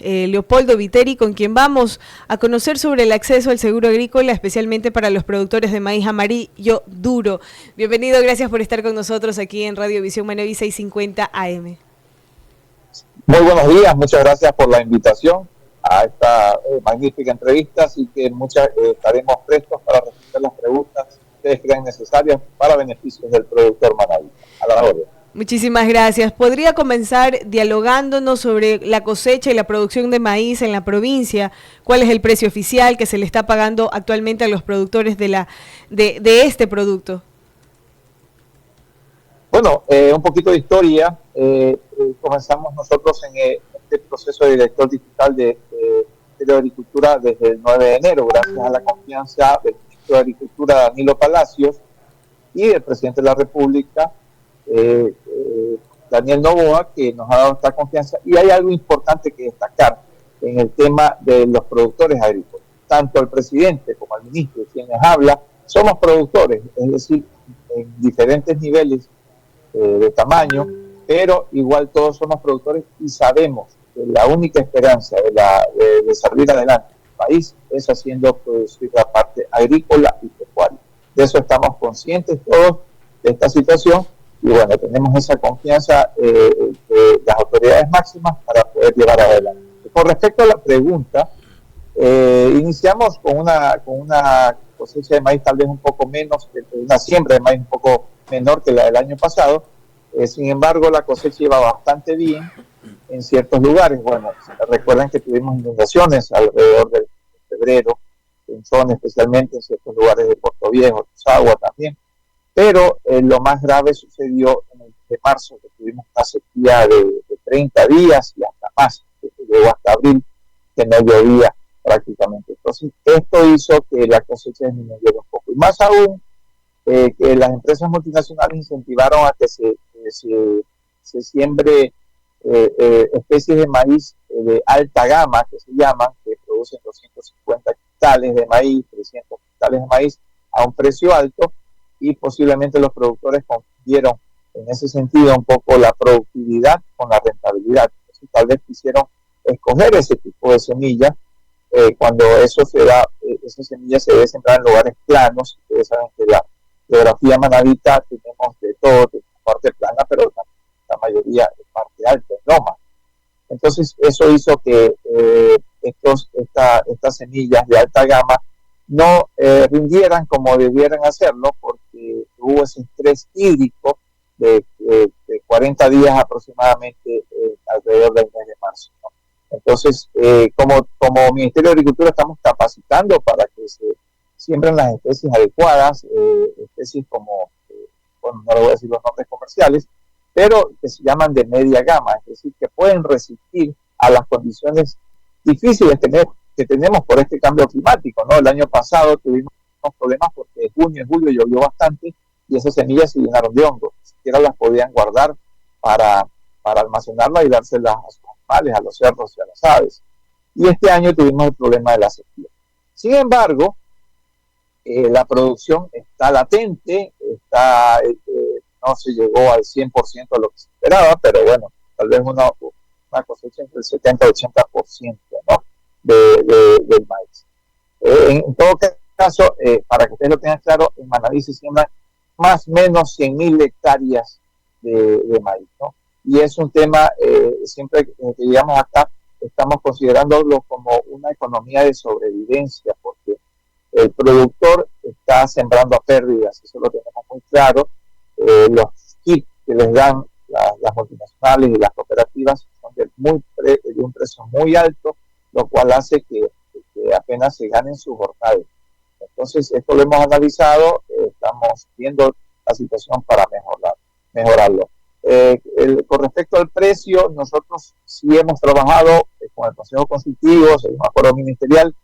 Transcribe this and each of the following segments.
Leopoldo Viteri, con quien vamos a conocer sobre el acceso al seguro agrícola, especialmente para los productores de maíz amarillo duro. Bienvenido, gracias por estar con nosotros aquí en Radio Visión Manaví 650 AM. Muy buenos días, muchas gracias por la invitación a esta magnífica entrevista, así que estaremos prestos para responder las preguntas que ustedes crean necesarias para beneficios del productor manavita. A la orden. Muchísimas gracias. ¿Podría comenzar dialogándonos sobre la cosecha y la producción de maíz en la provincia? ¿Cuál es el precio oficial que se le está pagando actualmente a los productores de este producto? Bueno, un poquito de historia. Comenzamos nosotros en este proceso de director digital de Agricultura desde el 9 de enero, gracias a la confianza del ministro de Agricultura, Danilo Palacios, y del presidente de la República, Daniel Noboa, que nos ha dado esta confianza. Y hay algo importante que destacar en el tema de los productores agrícolas. Tanto el presidente como el ministro, quienes hablan, somos productores, es decir, en diferentes niveles de tamaño, pero igual todos somos productores y sabemos que la única esperanza de salir adelante en el país es haciendo producir la parte agrícola y pecuaria. De eso estamos conscientes todos de esta situación y bueno, tenemos esa confianza de las autoridades máximas para poder llevar adelante. Con respecto a la pregunta, iniciamos con una cosecha de maíz tal vez un poco menos, una siembra de maíz un poco menor que la del año pasado. Sin embargo, la cosecha iba bastante bien en ciertos lugares. Bueno, recuerdan que tuvimos inundaciones alrededor de febrero, en zonas especialmente en ciertos lugares de Puerto Viejo, Tuzagua también. Pero lo más grave sucedió en el mes de marzo, que tuvimos una sequía de 30 días y hasta más, que llegó hasta abril, que no llovía prácticamente. Entonces, esto hizo que la cosecha disminuyera un poco. Y más aún, que las empresas multinacionales incentivaron a que se siembre especies de maíz de alta gama, que se llaman, que producen 250 quintales de maíz, 300 quintales de maíz a un precio alto, y posiblemente los productores confundieron en ese sentido un poco la productividad con la rentabilidad. Entonces, tal vez quisieron escoger ese tipo de semillas cuando eso se da, esa semilla se debe sembrar en lugares planos. Ustedes saben que la geografía manavita tenemos de todo, de parte plana, pero la mayoría es parte alta, en loma. Entonces, eso hizo que estas semillas de alta gama no rindieran como debieran hacerlo, porque hubo ese estrés hídrico de 40 días aproximadamente alrededor del mes de marzo, ¿no? Entonces, como Ministerio de Agricultura estamos capacitando para que se siembren las especies adecuadas, especies como, bueno, no le voy a decir los nombres comerciales, pero que se llaman de media gama, es decir, que pueden resistir a las condiciones difíciles que tenemos por este cambio climático, ¿no? El año pasado tuvimos problemas porque en junio y julio llovió bastante y esas semillas se llenaron de hongos, ni siquiera las podían guardar para almacenarlas y dárselas a sus animales, a los cerdos y a las aves. Y este año tuvimos el problema de la sequía. Sin embargo, la producción está latente, no se llegó al 100% de lo que se esperaba, pero bueno, tal vez una cosecha entre el 70 y 80%, ¿no? del maíz. En todo caso, para que ustedes lo tengan claro, en Manaví se siembran más o menos 100.000 hectáreas de maíz, ¿no? Y es un tema, siempre que llegamos acá, estamos considerándolo como una economía de sobrevivencia, porque el productor está sembrando a pérdidas, eso lo tenemos muy claro. Los kits que les dan las multinacionales y las cooperativas son de un precio muy alto, lo cual hace que apenas se ganen su jornada. Entonces, esto lo hemos analizado, estamos viendo la situación para mejorarlo. Con respecto al precio, nosotros sí hemos trabajado con el Consejo Consultivo, según un acuerdo ministerial,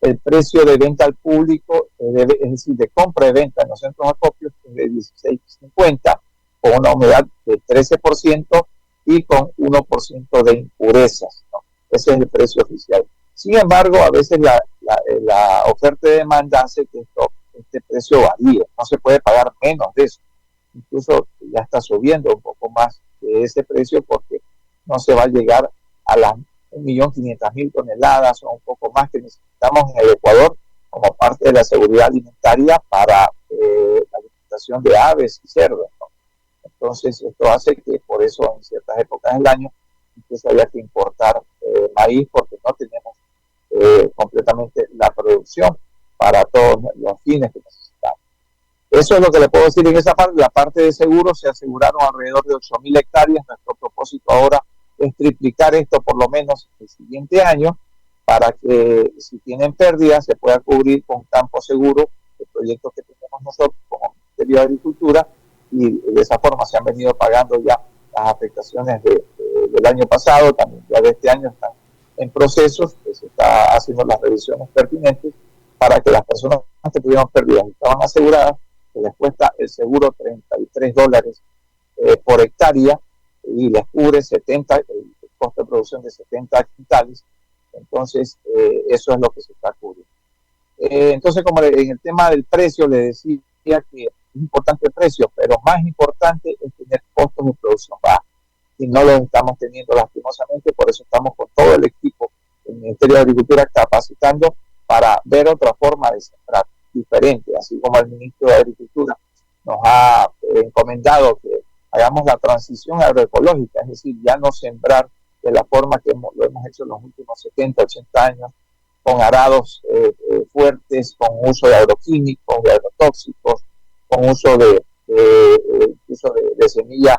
el precio de venta al público, es decir, de compra y venta en los centros acopios, es de 16.50, con una humedad de 13% y con 1% de impurezas, ¿no? Ese es el precio oficial. Sin embargo, a veces la oferta y demanda hace que este precio varíe, no se puede pagar menos de eso. Incluso ya está subiendo un poco más de ese precio porque no se va a llegar a las 1.500.000 toneladas o un poco más que necesitamos en el Ecuador como parte de la seguridad alimentaria para la alimentación de aves y cerdos, ¿no? Entonces, esto hace que por eso en ciertas épocas del año incluso haya que importar maíz porque no tenemos completamente la producción para todos los fines que necesitamos. Eso es lo que le puedo decir en esa parte. La parte de seguros, se aseguraron alrededor de 8.000 hectáreas. Nuestro propósito ahora es triplicar esto por lo menos el siguiente año para que si tienen pérdidas se pueda cubrir con campo seguro el proyecto que tenemos nosotros como Ministerio de Agricultura, y de esa forma se han venido pagando ya las afectaciones del año pasado, también ya de este año están en procesos, que se está haciendo las revisiones pertinentes para que las personas que tuvieron pérdidas y estaban aseguradas, que les cuesta el seguro $33 por hectárea y les cubre el costo de producción de 70 quintales. Entonces, eso es lo que se está cubriendo. Entonces, como en el tema del precio, le decía que es importante el precio, pero más importante es tener costos de producción bajos. Y no los estamos teniendo lastimosamente, por eso estamos con todo el equipo del Ministerio de Agricultura capacitando para ver otra forma de sembrar diferente, así como el Ministro de Agricultura nos ha encomendado que hagamos la transición agroecológica, es decir, ya no sembrar de la forma que lo hemos hecho en los últimos 70, 80 años, con arados fuertes, con uso de agroquímicos, de agrotóxicos, con uso de semillas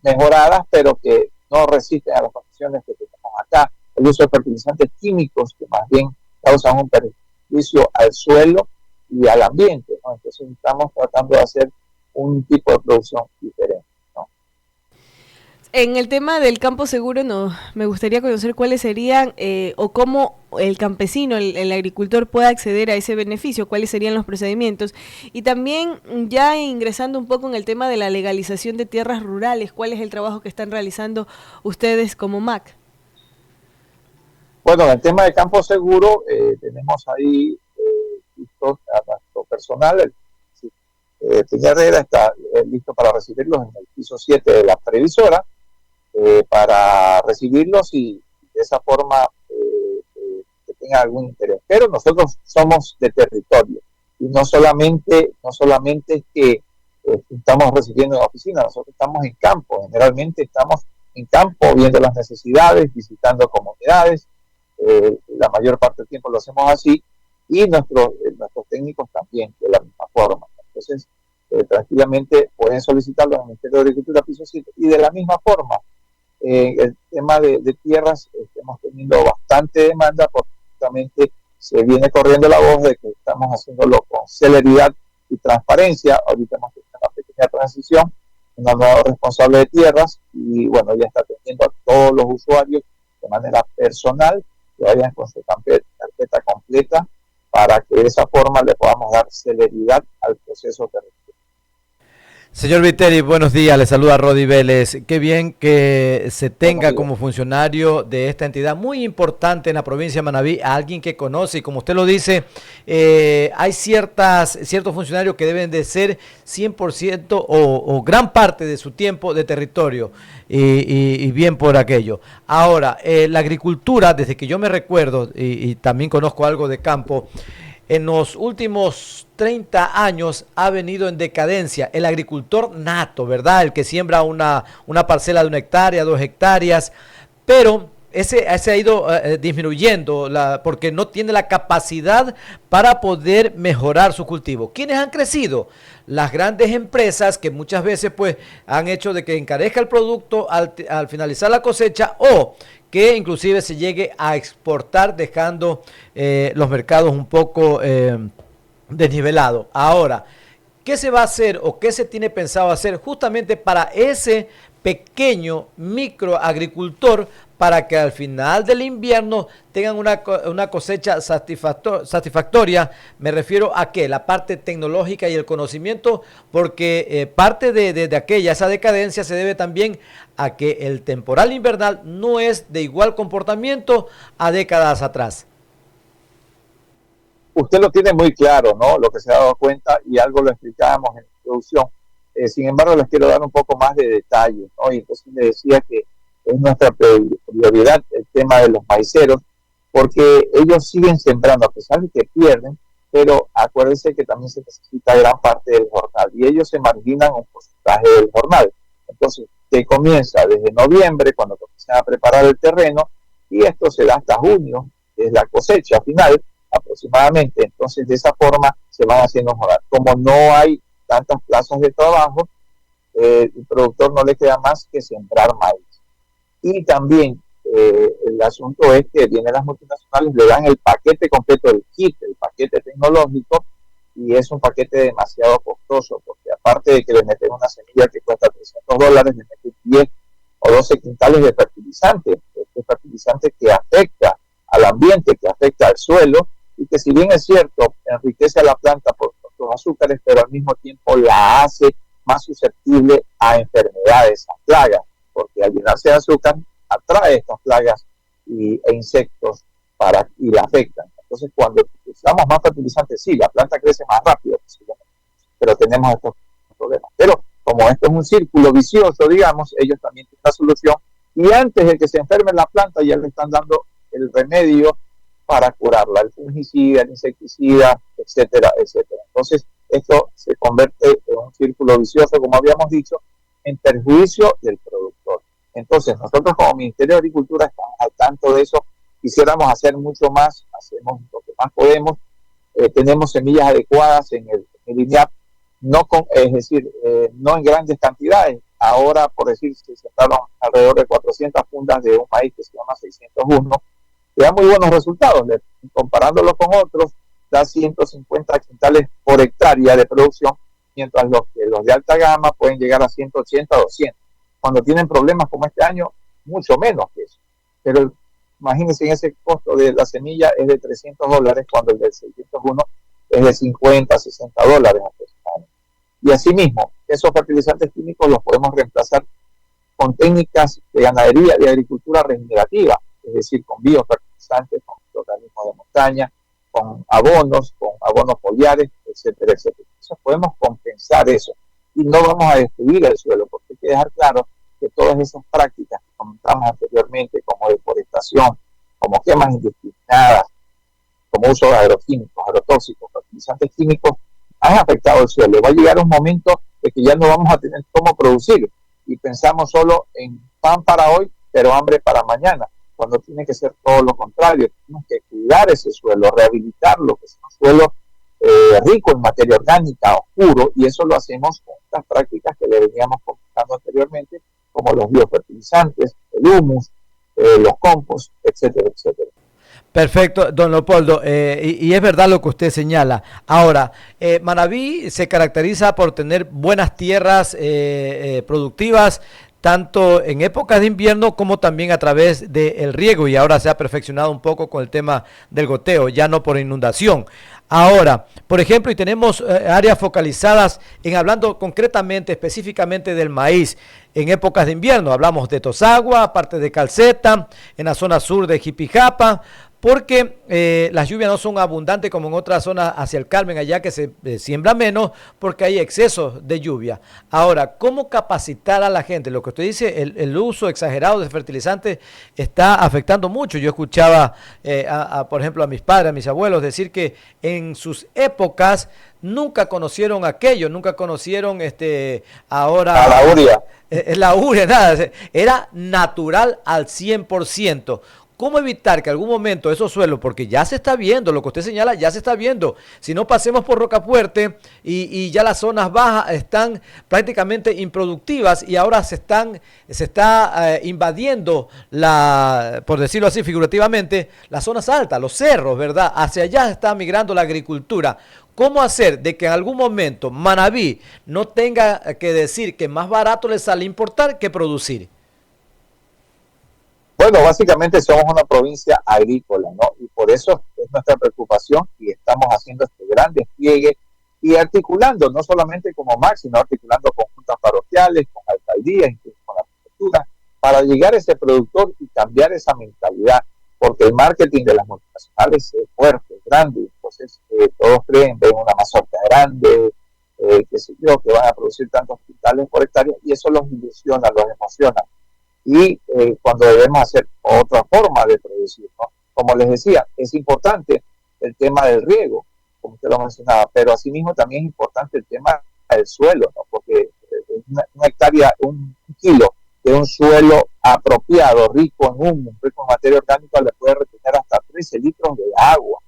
mejoradas, pero que no resisten a las condiciones que tenemos acá. El uso de fertilizantes químicos que más bien causan un perjuicio al suelo y al ambiente, ¿no? Entonces estamos tratando de hacer un tipo de producción diferente, ¿no? En el tema del campo seguro, me gustaría conocer cuáles serían o cómo el campesino, el agricultor puede acceder a ese beneficio, cuáles serían los procedimientos. Y también ya ingresando un poco en el tema de la legalización de tierras rurales, ¿cuál es el trabajo que están realizando ustedes como MAC? Bueno, en el tema de campo seguro, tenemos ahí listos a nuestro personal. Peña Herrera está listo para recibirlos en el piso 7 de la previsora, para recibirlos y de esa forma que tenga algún interés. Pero nosotros somos de territorio y no solamente es que estamos recibiendo en oficina, nosotros estamos en campo. Generalmente estamos en campo viendo las necesidades, visitando comunidades. La mayor parte del tiempo lo hacemos así, y nuestros técnicos también de la misma forma. Entonces, tranquilamente pueden solicitarlo en el Ministerio de Agricultura piso 7, y de la misma forma, el tema de tierras, estamos teniendo bastante demanda porque justamente se viene corriendo la voz de que estamos haciéndolo con celeridad y transparencia. Ahorita hemos tenido una pequeña transición, una nueva responsable de tierras, y bueno, ya está atendiendo a todos los usuarios de manera personal, que vayan con su carpeta completa para que de esa forma le podamos dar celeridad al proceso de registro. Señor Viteri, buenos días, le saluda Rodi Vélez. Qué bien que se tenga como funcionario de esta entidad muy importante en la provincia de Manabí a alguien que conoce, y como usted lo dice, hay ciertos funcionarios que deben de ser 100% o gran parte de su tiempo de territorio, y bien por aquello. Ahora, la agricultura, desde que yo me recuerdo, y también conozco algo de campo, en los últimos 30 años ha venido en decadencia. El agricultor nato, ¿verdad? El que siembra una parcela de 1 hectárea, 2 hectáreas, pero ese ha ido disminuyendo porque no tiene la capacidad para poder mejorar su cultivo. ¿Quiénes han crecido? Las grandes empresas, que muchas veces pues han hecho de que encarezca el producto al finalizar la cosecha, o que inclusive se llegue a exportar, dejando los mercados un poco desnivelados. Ahora, ¿qué se va a hacer o qué se tiene pensado hacer justamente para ese pequeño microagricultor, para que al final del invierno tengan una cosecha satisfactoria? Me refiero a que la parte tecnológica y el conocimiento, porque parte de esa decadencia se debe también a que el temporal invernal no es de igual comportamiento a décadas atrás. Usted lo tiene muy claro, ¿no? Lo que se ha dado cuenta, y algo lo explicábamos en la introducción. Sin embargo, les quiero dar un poco más de detalle, ¿no? Y entonces le decía que es nuestra prioridad el tema de los maiceros, porque ellos siguen sembrando a pesar de que pierden, pero acuérdense que también se necesita gran parte del jornal y ellos se marginan un porcentaje del jornal. Entonces, que comienza desde noviembre, cuando comienzan a preparar el terreno, y esto se da hasta junio, que es la cosecha final aproximadamente. Entonces, de esa forma se van haciendo jornal. Como no hay tantas plazas de trabajo, el productor no le queda más que sembrar maíz. Y también el asunto es que vienen las multinacionales, le dan el paquete completo del kit, el paquete tecnológico, y es un paquete demasiado costoso, porque aparte de que le meten una semilla que cuesta $300, le meten 10 o 12 quintales de fertilizante, este fertilizante que afecta al ambiente, que afecta al suelo, y que si bien es cierto, enriquece a la planta por los azúcares, pero al mismo tiempo la hace más susceptible a enfermedades, a plagas, porque al llenarse de azúcar atrae estas plagas e insectos y la afectan. Entonces, cuando usamos más fertilizantes, sí, la planta crece más rápido, pero tenemos estos problemas. Pero como esto es un círculo vicioso, digamos, ellos también tienen la solución, y antes de que se enferme la planta ya le están dando el remedio para curarla, el fungicida, el insecticida, etcétera, etcétera. Entonces, esto se convierte en un círculo vicioso, como habíamos dicho, en perjuicio del productor. Entonces, nosotros como Ministerio de Agricultura estamos al tanto de eso, quisiéramos hacer mucho más, hacemos lo que más podemos, tenemos semillas adecuadas en el INEAP, es decir, no en grandes cantidades. Ahora, por decir, se sembraron alrededor de 400 fundas de un maíz que se llama 601, que da muy buenos resultados, comparándolo con otros, da 150 quintales por hectárea de producción, mientras los de alta gama pueden llegar a 180 o 200. Cuando tienen problemas como este año, mucho menos que eso. Pero imagínense, en ese costo de la semilla es de $300, cuando el del 601 es de 50, $60 aproximadamente. Y asimismo, esos fertilizantes químicos los podemos reemplazar con técnicas de ganadería, de agricultura regenerativa, es decir, con biofertilizantes, con organismos de montaña, con abonos foliares, etcétera, etcétera. Entonces podemos compensar eso y no vamos a destruir el suelo, porque hay que dejar claro que todas esas prácticas que comentamos anteriormente, como deforestación, como quemas indiscriminadas, como uso de agroquímicos, agrotóxicos, fertilizantes químicos, han afectado el suelo. Va a llegar un momento de que ya no vamos a tener cómo producir y pensamos solo en pan para hoy, pero hambre para mañana, cuando tiene que ser todo lo contrario. Tenemos que cuidar ese suelo, rehabilitarlo, que es un suelo rico en materia orgánica, oscuro, y eso lo hacemos con estas prácticas que le veníamos comentando anteriormente, como los biofertilizantes, el humus, los compost, etcétera, etcétera. Perfecto, don Leopoldo, y es verdad lo que usted señala. Ahora, Manabí se caracteriza por tener buenas tierras productivas, tanto en épocas de invierno como también a través del riego, y ahora se ha perfeccionado un poco con el tema del goteo, ya no por inundación. Ahora, por ejemplo, y tenemos áreas focalizadas en hablando concretamente, específicamente del maíz en épocas de invierno. Hablamos de Tosagua, parte de Calceta, en la zona sur de Jipijapa, porque las lluvias no son abundantes como en otras zonas hacia el Carmen, allá que se siembra menos porque hay excesos de lluvia. Ahora, ¿cómo capacitar a la gente? Lo que usted dice, el uso exagerado de fertilizantes está afectando mucho. Yo escuchaba, por ejemplo, a mis padres, a mis abuelos decir que en sus épocas nunca conocieron aquello, nunca conocieron ahora... La urea. La urea, nada, era natural al 100%. ¿Cómo evitar que algún momento esos suelos, porque ya se está viendo, lo que usted señala, ya se está viendo, si no pasemos por Rocafuerte y ya las zonas bajas están prácticamente improductivas y ahora se está invadiendo, por decirlo así figurativamente, las zonas altas, los cerros, ¿verdad? Hacia allá está migrando la agricultura. ¿Cómo hacer de que en algún momento Manabí no tenga que decir que más barato le sale importar que producir? Bueno, básicamente somos una provincia agrícola, ¿no? Y por eso es nuestra preocupación y estamos haciendo este gran despliegue y articulando, no solamente como MAC, sino articulando con juntas parroquiales, con alcaldías, incluso con la prefectura, para llegar a ese productor y cambiar esa mentalidad, porque el marketing de las multinacionales es fuerte, es grande, entonces todos creen, ven una mazorca grande, que van a producir tantos quintales por hectárea, y eso los ilusiona, los emociona. y cuando debemos hacer otra forma de producir, ¿no? Como les decía, es importante el tema del riego, como usted lo mencionaba, pero asimismo también es importante el tema del suelo, ¿no? Porque una hectárea, un kilo de un suelo apropiado, rico en humus, rico en materia orgánica, le puede retener hasta 13 litros de agua,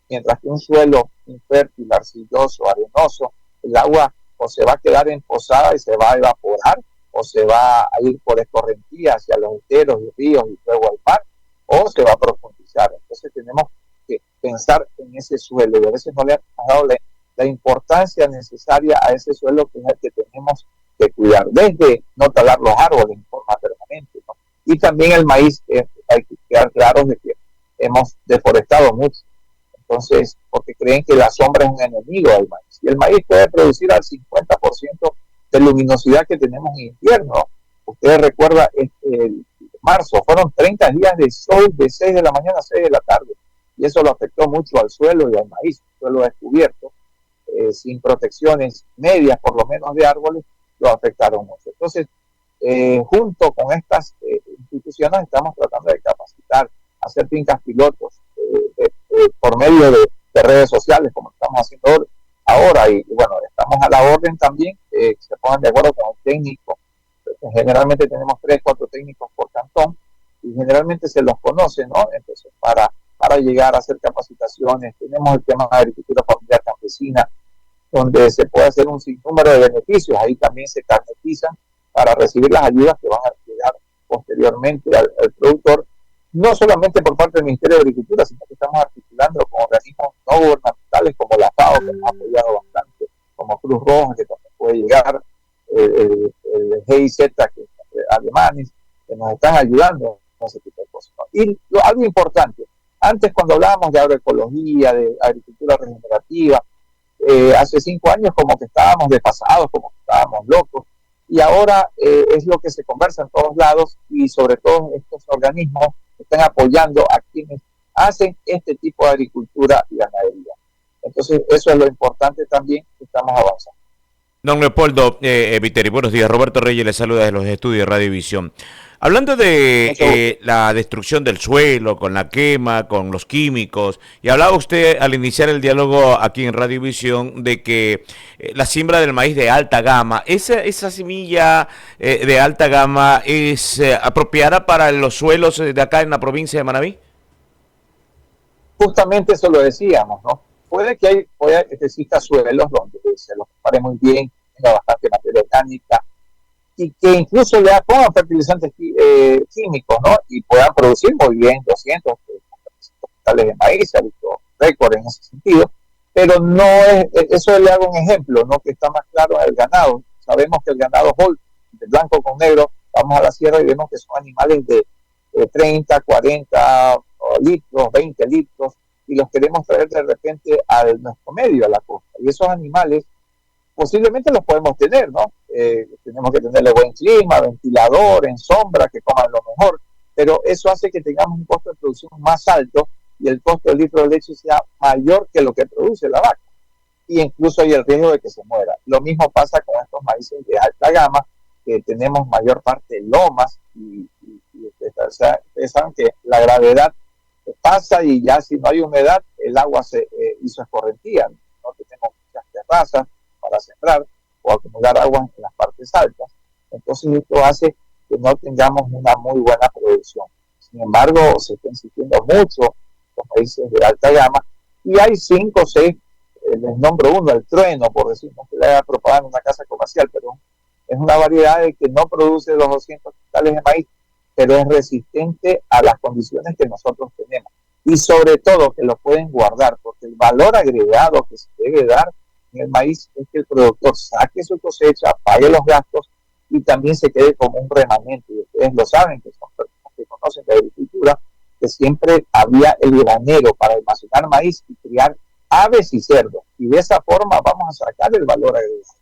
mientras que un suelo infértil, arcilloso, arenoso, el agua o se va a quedar emposada y se va a evaporar, o se va a ir por escorrentía hacia los esteros y ríos y luego al mar, o se va a profundizar. Entonces tenemos que pensar en ese suelo, y a veces no le hemos dado la importancia necesaria a ese suelo, que es el que tenemos que cuidar, desde no talar los árboles en forma permanente, ¿no? Y también el maíz, hay que quedar claros de que hemos deforestado mucho, entonces, porque creen que la sombra es un enemigo del maíz, y el maíz puede producir al 50% de luminosidad que tenemos en invierno. Ustedes recuerdan, marzo, fueron 30 días de sol de 6 de la mañana a 6 de la tarde, y eso lo afectó mucho al suelo y al maíz. El suelo descubierto, sin protecciones medias, por lo menos de árboles, lo afectaron mucho. Entonces, junto con estas instituciones, estamos tratando de capacitar, hacer fincas pilotos por medio de redes sociales, como estamos haciendo ahora, y bueno, estamos a la orden también, que se pongan de acuerdo con el técnico. Generalmente tenemos 3, 4 técnicos por cantón, y generalmente se los conoce, ¿no? Entonces, para llegar a hacer capacitaciones, tenemos el tema de agricultura familiar campesina, donde se puede hacer un sinnúmero de beneficios. Ahí también se carnetizan para recibir las ayudas que van a llegar posteriormente al productor, no solamente por parte del Ministerio de Agricultura, sino que estamos articulando con organismos no gubernamentales como la FAO, que nos ha apoyado bastante, como Cruz Roja, que también puede llegar, el GIZ, que alemanes, que nos están ayudando con ese tipo de cosas, ¿no? Y algo importante, antes cuando hablábamos de agroecología, de agricultura regenerativa, hace 5 años como que estábamos desfasados, como que estábamos locos, y ahora es lo que se conversa en todos lados, y sobre todo estos organismos están apoyando a quienes hacen este tipo de agricultura y ganadería. Entonces eso es lo importante también, que estamos avanzando. Don Leopoldo Viteri, buenos días. Roberto Reyes le saluda desde los estudios de Radiovisión. Hablando de la destrucción del suelo, con la quema, con los químicos, y hablaba usted al iniciar el diálogo aquí en Radiovisión de que la siembra del maíz de alta gama, esa semilla de alta gama es apropiada para los suelos de acá en la provincia de Manabí. Justamente eso lo decíamos, ¿no? Puede que exista suelos donde se los prepare muy bien, tenga bastante materia orgánica, y que incluso le pongan fertilizantes químicos, ¿no? Y puedan producir muy bien 200 tales de maíz, ha visto récord en ese sentido, pero no es, eso le hago un ejemplo, ¿no? Que está más claro en el ganado. Sabemos que el ganado Holt, de blanco con negro, vamos a la sierra y vemos que son animales de 30, 40 litros, 20 litros, y los queremos traer de repente al nuestro medio, a la costa. Y esos animales posiblemente los podemos tener, ¿no? Tenemos que tenerle buen clima, ventilador, en sombra, que coman lo mejor, pero eso hace que tengamos un costo de producción más alto y el costo del litro de leche sea mayor que lo que produce la vaca, y incluso hay el riesgo de que se muera. Lo mismo pasa con estos maíces de alta gama, que tenemos mayor parte lomas, y o sea, ustedes saben que la gravedad pasa, y ya si no hay humedad, el agua se hizo escorrentía, no tenemos muchas terrazas para sembrar o acumular agua en las partes altas. Entonces esto hace que no tengamos una muy buena producción. Sin embargo, se está insistiendo mucho los países de alta gama, y hay 5 o 6, les nombro uno, el trueno, por decir, no se le haya propagado en una casa comercial, pero es una variedad de que no produce los 200 quintales de maíz, pero es resistente a las condiciones que nosotros tenemos, y sobre todo que lo pueden guardar, porque el valor agregado que se debe dar en el maíz es que el productor saque su cosecha, pague los gastos y también se quede como un remanente. Y ustedes lo saben, que son personas que conocen de agricultura, que siempre había el granero para almacenar maíz y criar aves y cerdos, y de esa forma vamos a sacar el valor agregado.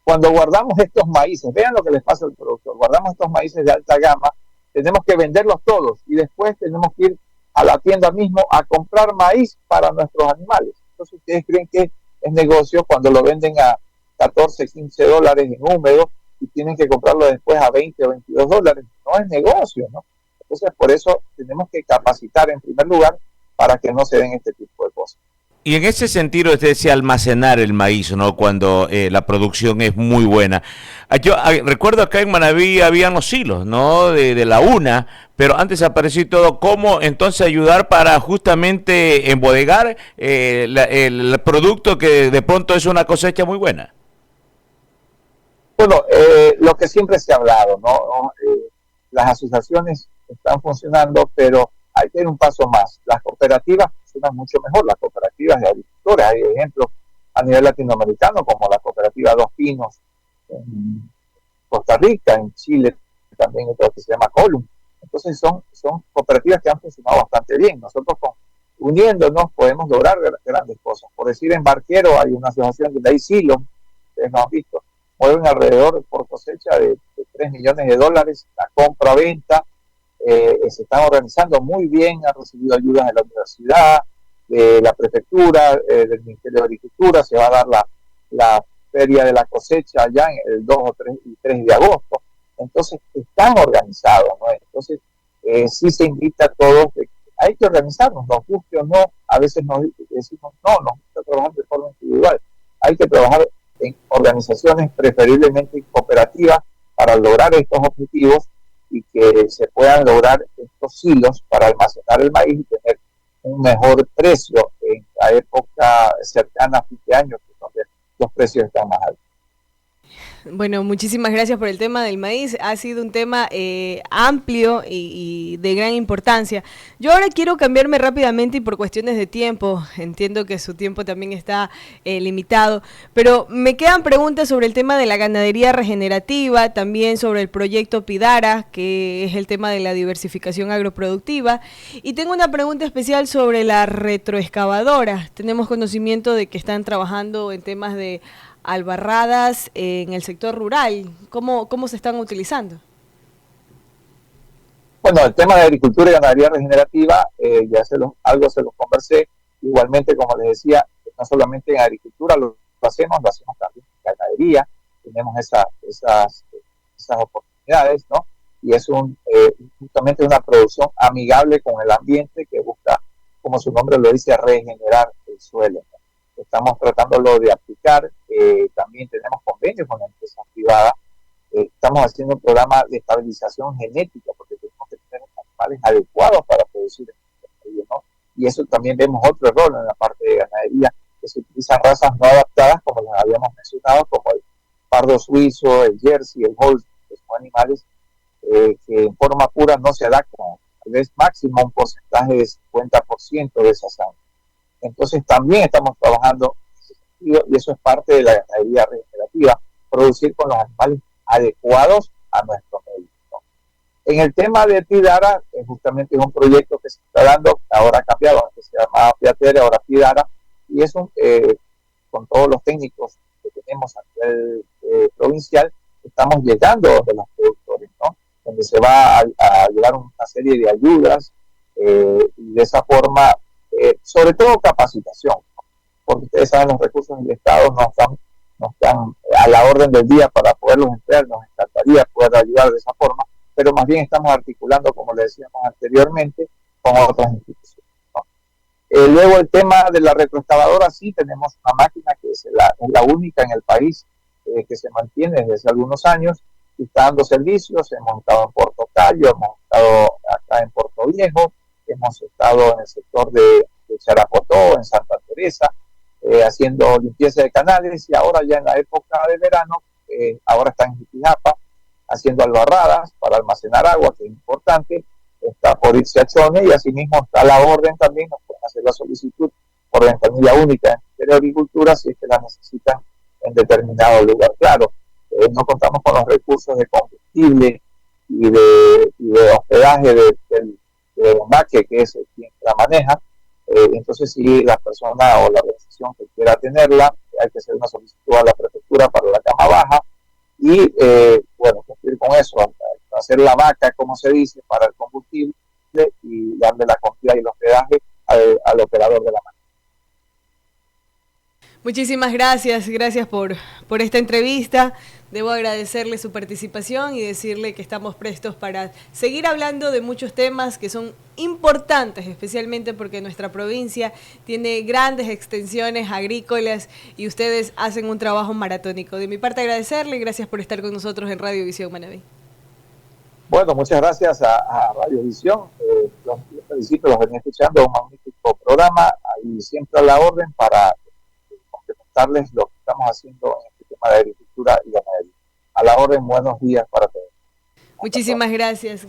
Cuando guardamos estos maíces, vean lo que les pasa al productor, guardamos estos maíces de alta gama, tenemos que venderlos todos y después tenemos que ir a la tienda mismo a comprar maíz para nuestros animales. Entonces ustedes creen que es negocio cuando lo venden a $14, $15 en húmedo, y tienen que comprarlo después a 20 o 22 dólares. No es negocio, ¿no? Entonces, por eso tenemos que capacitar en primer lugar para que no se den este tipo de cosas. Y en ese sentido, usted decía almacenar el maíz, ¿no? Cuando la producción es muy buena. Yo recuerdo acá en Manaví habían los silos, ¿no? De la UNA, pero antes apareció todo. ¿Cómo entonces ayudar para justamente embodegar el producto que de pronto es una cosecha muy buena? Bueno, lo que siempre se ha hablado, ¿no? Las asociaciones están funcionando, pero hay que ir un paso más. Las cooperativas funcionan mucho mejor, las cooperativas de agricultores. Hay ejemplos a nivel latinoamericano, como la cooperativa Dos Pinos en Costa Rica, en Chile también otra que se llama Colum. Entonces son cooperativas que han funcionado bastante bien. Nosotros uniéndonos podemos lograr grandes cosas. Por decir, en Barquero hay una asociación de hay silos, ustedes no han visto, mueven alrededor por cosecha de 3 millones de dólares, la compra-venta. Se están organizando muy bien, han recibido ayudas de la universidad, de la prefectura, del Ministerio de Agricultura. Se va a dar la feria de la cosecha allá en el 2 o 3 de agosto. Entonces, están organizados, ¿no? Entonces, sí se invita a todos, hay que organizarnos, nos guste o no, a veces nos decimos, no, nos gusta trabajar de forma individual. Hay que trabajar en organizaciones, preferiblemente cooperativas, para lograr estos objetivos y que se puedan lograr estos silos para almacenar el maíz y tener un mejor precio en la época cercana a fin de año, que es donde los precios están más altos. Bueno, muchísimas gracias por el tema del maíz. Ha sido un tema amplio y de gran importancia. Yo ahora quiero cambiarme rápidamente y por cuestiones de tiempo, entiendo que su tiempo también está limitado, pero me quedan preguntas sobre el tema de la ganadería regenerativa, también sobre el proyecto Pidara, que es el tema de la diversificación agroproductiva, y tengo una pregunta especial sobre la retroexcavadora. Tenemos conocimiento de que están trabajando en temas de albarradas en el sector rural. ¿Cómo se están utilizando? Bueno, el tema de agricultura y ganadería regenerativa, algo se los conversé. Igualmente, como les decía, no solamente en agricultura lo hacemos también en ganadería. Tenemos esas oportunidades, ¿no? Y es justamente una producción amigable con el ambiente que busca, como su nombre lo dice, regenerar el suelo, ¿no? Estamos tratándolo de aplicar. También tenemos convenios con la empresa privada. Estamos haciendo un programa de estabilización genética porque tenemos que tener animales adecuados para producir este medio, ¿no? Y eso también vemos otro error en la parte de ganadería, que se utilizan razas no adaptadas, como las habíamos mencionado, como el pardo suizo, el jersey, el holstein, que son animales que en forma pura no se adaptan. Tal vez máximo un porcentaje de 50% de esa sangre. Entonces también estamos trabajando en ese sentido, y eso es parte de la ganadería regenerativa, producir con los animales adecuados a nuestro medio, ¿no? En el tema de Pidara, justamente es un proyecto que se está dando, ahora ha cambiado, antes se llamaba Piatera, ahora Pidara, y es con todos los técnicos que tenemos a nivel provincial, estamos llegando de los productores, ¿no? Donde se va a llevar una serie de ayudas, y de esa forma, sobre todo capacitación, ¿no? Porque ustedes saben, los recursos del Estado no están a la orden del día para poderlos emplear. Nos encantaría poder ayudar de esa forma, pero más bien estamos articulando, como le decíamos anteriormente, con otras instituciones, ¿no? Luego el tema de la retroexcavadora, sí tenemos una máquina que es la única en el país que se mantiene desde hace algunos años y está dando servicios. Hemos estado en Puerto Cayo, hemos estado acá en Puerto Viejo, hemos estado en el sector de Charapotó, en Santa Teresa, haciendo limpieza de canales, y ahora ya en la época de verano, ahora está en Jipijapa, haciendo albarradas para almacenar agua, que es importante. Está por irse a Chone, y asimismo está la orden también, nos pueden hacer la solicitud por ventanilla única en el Ministerio de Agricultura si es que la necesitan en determinado lugar. Claro, no contamos con los recursos de combustible y de hospedaje del embarque, que es quien la maneja. Entonces, si la persona o la organización que quiera tenerla, hay que hacer una solicitud a la prefectura para la cama baja y, bueno, cumplir con eso, hacer la vaca, como se dice, para el combustible y darle la comida y el hospedaje al operador de la máquina. Muchísimas gracias por esta entrevista. debo agradecerle su participación y decirle que estamos prestos para seguir hablando de muchos temas que son importantes, especialmente porque nuestra provincia tiene grandes extensiones agrícolas y ustedes hacen un trabajo maratónico. De mi parte agradecerle y gracias por estar con nosotros en Radio Visión Manabí. Bueno, muchas gracias a Radio Visión. Los felicito, los venía escuchando, un magnífico programa y siempre a la orden para complementarles lo que estamos haciendo en este tema de agricultura y ganadería. A la orden, buenos días para todos. Muchísimas gracias.